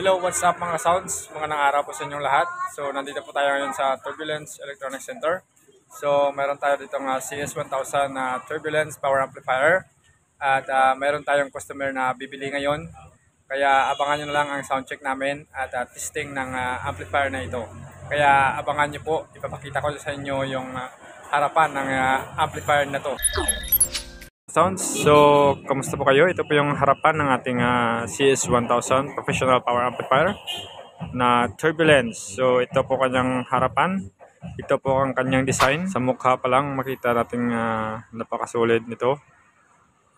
Hello, what's up mga sounds? Magandang araw po sa inyong lahat. So, nandito po tayo ngayon sa Turbulence Electronic Center. So, meron tayo dito ng CS1000 na Turbulence Power Amplifier. At meron tayong customer na bibili ngayon. Kaya abangan nyo na lang ang sound check namin at testing ng amplifier na ito. Kaya abangan nyo po, ipapakita ko sa inyo yung harapan ng amplifier na to. Sounds. So, kamusta po kayo? Ito po yung harapan ng ating CS1000 Professional Power Amplifier na Turbulence. So, ito po kanyang harapan. Ito po ang kanyang design. Sa mukha pa lang makita natin napakasulit nito.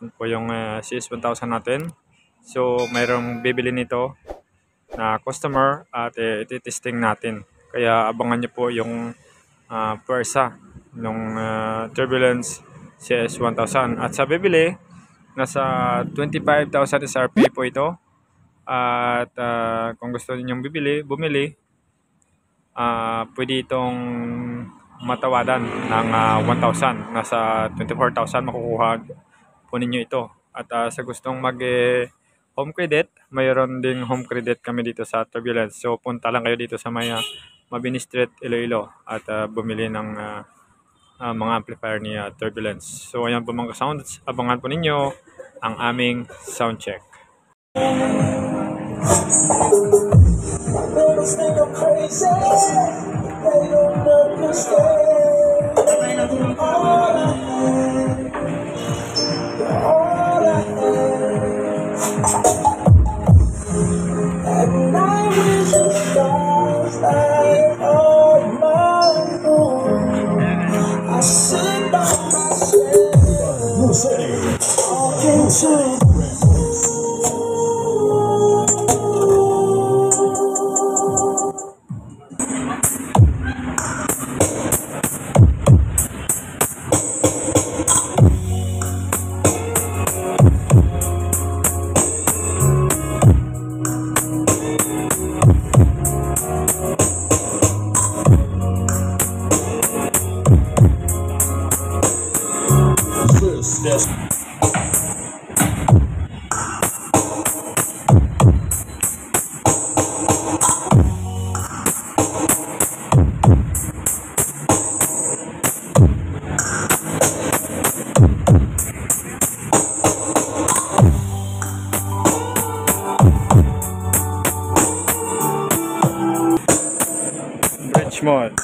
Ito po yung CS1000 natin. So, mayroong bibili nito na customer at iti-testing natin. Kaya abangan nyo po yung pwersa ng Turbulence CS1000 at sa bibili nasa 25,000 SRP po ito at kung gusto ninyong bumili pwede itong matawadan ng 1,000, nasa 24,000 makukuha po ninyo ito at sa gustong mag home credit, mayroon ding home credit kami dito sa Turbulence. So punta lang kayo dito sa Mabini Street, Iloilo at bumili ng mga amplifier ni Turbulence. So ayan po mga sounds, abangan po ninyo ang aming sound check. Yes. Bridge mode.